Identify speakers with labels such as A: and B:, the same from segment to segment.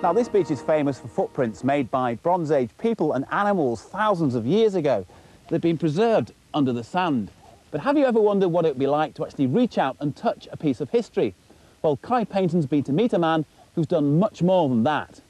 A: Now, this beach is famous for footprints made by Bronze Age people and animals thousands of years ago. They've been preserved under the sand. But have you ever wondered what it would be like to actually reach out and touch a piece of history? Well, Kai Paynton's been to meet a man who's done much more than that.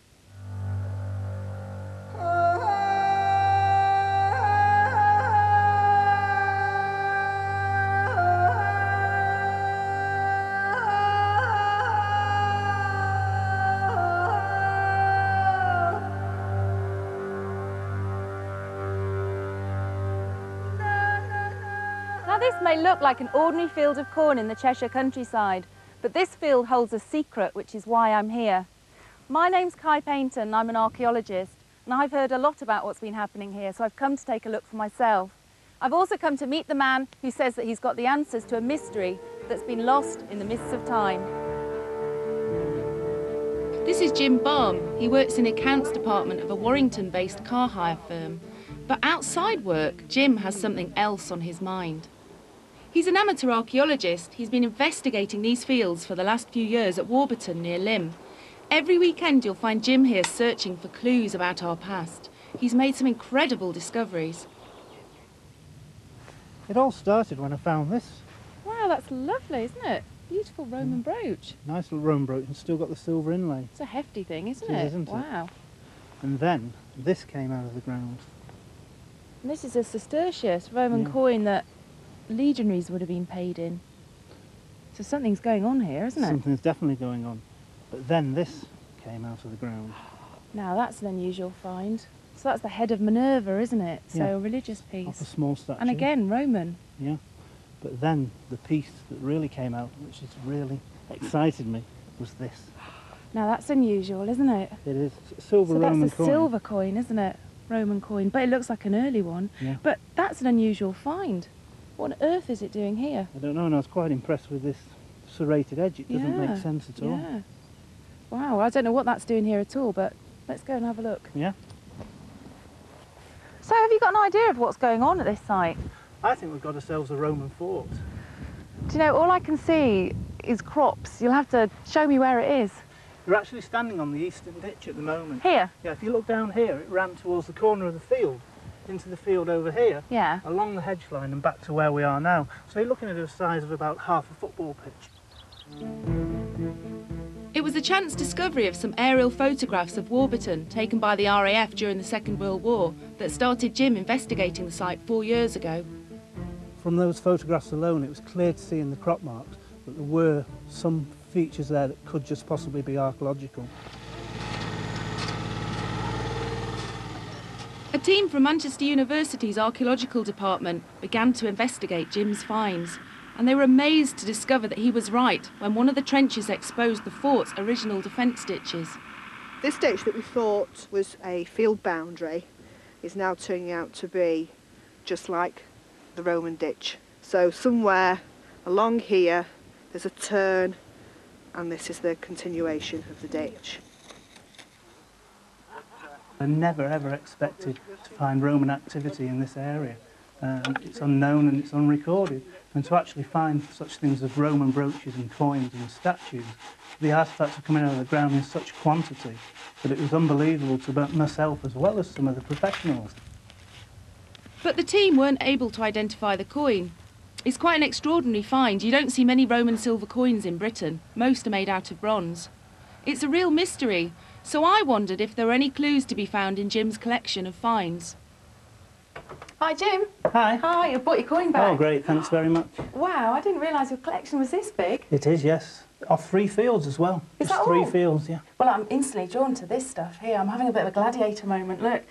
B: Now, this may look like an ordinary field of corn in the Cheshire countryside, but this field holds a secret, which is why I'm here. My name's Kai Paynton, I'm an archaeologist, and I've heard a lot about what's been happening here, so I've come to take a look for myself. I've also come to meet the man who says that he's got the answers to a mystery that's been lost in the mists of time. This is James Balme. He works in the accounts department of a Warrington-based car hire firm. But outside work, Jim has something else on his mind. He's an amateur archaeologist. He's been investigating these fields for the last few years at Warburton near Lymm. Every weekend you'll find Jim here searching for clues about our past. He's made some incredible discoveries.
C: It all started when I found this.
B: Wow, that's lovely, isn't it? Beautiful Roman brooch.
C: Nice little Roman brooch and still got the silver inlay.
B: It's a hefty thing, isn't
C: It
B: it?
C: is, isn't it?
B: Wow.
C: And then this came out of the ground.
B: And this is a sestertius Roman coin that legionaries would have been paid in. So something's going on here, isn't it?
C: Something's definitely going on. But then this came out of the ground.
B: Now that's an unusual find. So that's the head of Minerva, isn't it? So
C: Yeah.
B: a religious piece.
C: Off a small statue.
B: And again, Roman.
C: Yeah. But then the piece that really came out, which has really excited me, was this.
B: Now that's unusual, isn't it?
C: It is a silver
B: So
C: Roman
B: that's a
C: coin.
B: silver coin, isn't it? Roman coin. But it looks like an early one.
C: Yeah.
B: But that's an unusual find. What on earth is it doing here?
C: I don't know, and I was quite impressed with this serrated edge. It doesn't
B: Yeah,
C: make sense at all.
B: Yeah. Wow, I don't know what that's doing here at all, but let's go and have a look.
C: Yeah.
B: So have you got an idea of what's going on at this site?
C: I think we've got ourselves a Roman fort.
B: Do you know, all I can see is crops. You'll have to show me where it is.
C: We're actually standing on the eastern ditch at the moment.
B: Here?
C: Yeah, if you look down here, it ran towards the corner of the field, into the field over here,
B: Yeah.
C: along the hedge line and back to where we are now. So you're looking at a size of about half a football pitch.
B: It was a chance discovery of some aerial photographs of Warburton taken by the RAF during the Second World War that started Jim investigating the site 4 years ago.
C: From those photographs alone, it was clear to see in the crop marks that there were some features there that could just possibly be archaeological.
B: A team from Manchester University's archaeological department began to investigate Jim's finds, and they were amazed to discover that he was right when one of the trenches exposed the fort's original defence ditches.
D: This ditch that we thought was a field boundary is now turning out to be just like the Roman ditch. So somewhere along here there's a turn, and this is the continuation of the ditch.
C: I never ever expected to find Roman activity in this area. It's unknown and it's unrecorded. And to actually find such things as Roman brooches and coins and statues, the artefacts are coming out of the ground in such quantity that it was unbelievable to myself as well as some of the professionals.
B: But the team weren't able to identify the coin. It's quite an extraordinary find. You don't see many Roman silver coins in Britain. Most are made out of bronze. It's a real mystery, so I wondered if there were any clues to be found in Jim's collection of finds. Hi, Jim.
C: Hi.
B: Hi, I brought your coin back.
C: Oh, great, thanks very much.
B: Wow, I didn't realise your collection was this big.
C: It is, yes. Off 3 fields as well.
B: Is
C: Just
B: that
C: 3
B: all?
C: fields, yeah.
B: Well, I'm instantly drawn to this stuff here. I'm having a bit of a gladiator moment. Look,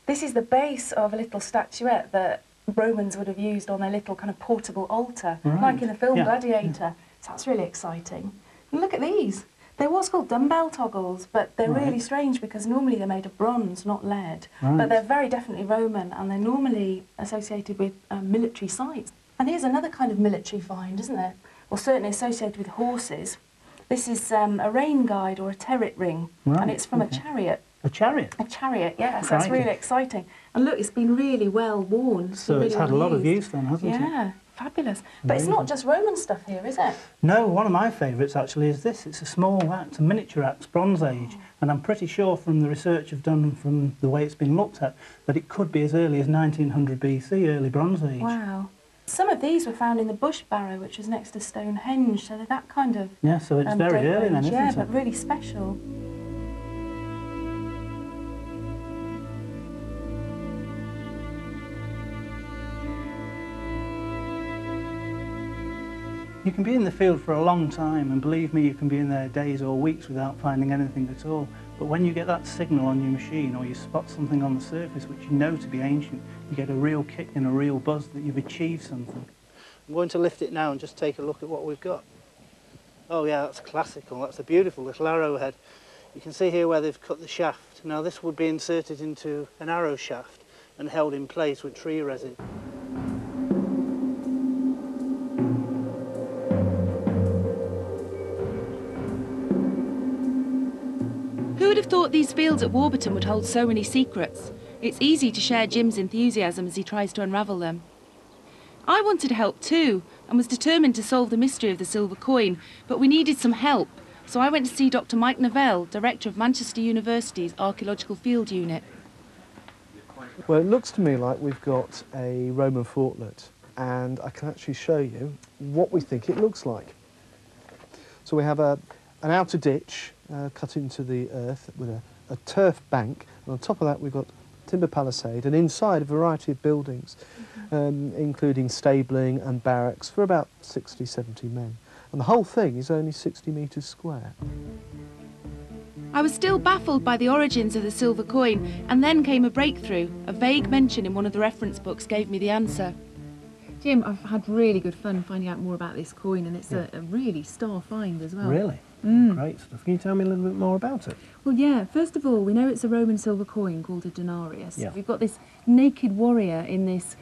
B: this is the base of a little statuette that Romans would have used on their little kind of portable altar,
C: Right.
B: like in the film
C: Yeah,
B: Gladiator.
C: yeah.
B: So that's really exciting. And look at these. They're what's called dumbbell toggles, but they're
C: Right.
B: really strange because normally they're made of bronze, not lead.
C: Right.
B: But they're very definitely Roman, and they're normally associated with military sites. And here's another kind of military find, isn't there? Or certainly associated with horses. This is a rain guide or a terret ring,
C: Right,
B: and it's from
C: okay.
B: a chariot.
C: A chariot?
B: A chariot, yes, that's
C: Crikey.
B: really exciting. And look, it's been really well worn. It's
C: So
B: been
C: it's
B: really
C: had a
B: well
C: lot of
B: used.
C: use then, hasn't it?
B: Yeah,
E: Fabulous. But it's not just Roman stuff here, is it?
C: No, one of my favourites actually is this. It's a small axe, a miniature axe, Bronze Age, and I'm pretty sure from the research I've done, from the way it's been looked at, that it could be as early as 1900 BC, early Bronze Age.
E: Wow. Some of these were found in the Bush Barrow, which is next to Stonehenge, so they're that kind of...
C: Yeah, so it's very early then, isn't it?
E: Yeah, but really special.
C: You can be in the field for a long time, and believe me, you can be in there days or weeks without finding anything at all. But when you get that signal on your machine, or you spot something on the surface which you know to be ancient, you get a real kick and a real buzz that you've achieved something. I'm going to lift it now and just take a look at what we've got. Oh yeah, that's classical. That's a beautiful little arrowhead. You can see here where they've cut the shaft. Now this would be inserted into an arrow shaft and held in place with tree resin.
B: Who would have thought these fields at Warburton would hold so many secrets? It's easy to share Jim's enthusiasm as he tries to unravel them. I wanted to help too, and was determined to solve the mystery of the silver coin, but we needed some help, so I went to see Dr. Mike Novell, Director of Manchester University's Archaeological Field Unit.
F: Well, it looks to me like we've got a Roman fortlet, and I can actually show you what we think it looks like. So we have an outer ditch cut into the earth with a turf bank, and on top of that we've got timber palisade, and inside a variety of buildings, including stabling and barracks for about 60, 70 men. And the whole thing is only 60 metres square.
B: I was still baffled by the origins of the silver coin, and then came a breakthrough. A vague mention in one of the reference books gave me the answer. Jim, I've had really good fun finding out more about this coin, and it's a really star find as well.
G: Really? Great stuff. Can you tell me a little bit more about it?
B: Well, yeah, first of all, we know it's a Roman silver coin called a denarius.
G: Yeah.
B: We've got this naked warrior in this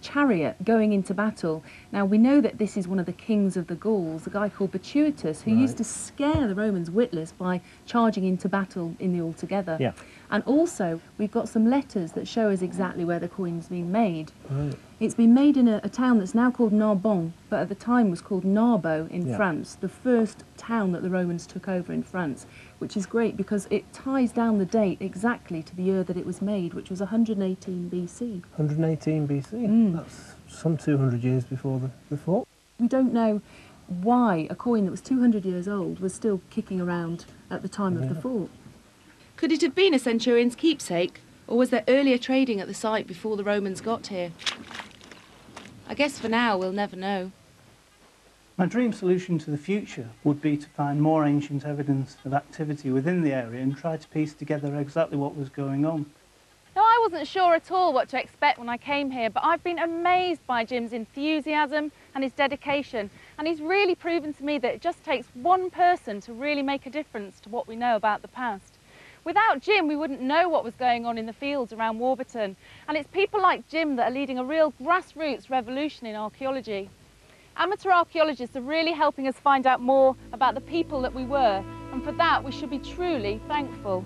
B: chariot going into battle. Now, we know that this is one of the kings of the Gauls, a guy called Batuitus, who used to scare the Romans witless by charging into battle in the all together.
G: Yeah.
B: And also, we've got some letters that show us exactly where the coin's been made.
G: Right.
B: It's been made in a town that's now called Narbonne, but at the time was called Narbo in France, the first town that the Romans took over in France, which is great because it ties down the date exactly to the year that it was made, which was 118 BC.
G: 118 BC? That's some 200 years before the fort.
B: We don't know why a coin that was 200 years old was still kicking around at the time of the fort. Could it have been a centurion's keepsake, or was there earlier trading at the site before the Romans got here? I guess for now we'll never know.
C: My dream solution to the future would be to find more ancient evidence of activity within the area and try to piece together exactly what was going on.
H: Now, I wasn't sure at all what to expect when I came here, but I've been amazed by Jim's enthusiasm and his dedication, and he's really proven to me that it just takes one person to really make a difference to what we know about the past. Without Jim, we wouldn't know what was going on in the fields around Warburton, and it's people like Jim that are leading a real grassroots revolution in archaeology. Amateur archaeologists are really helping us find out more about the people that we were, and for that we should be truly thankful.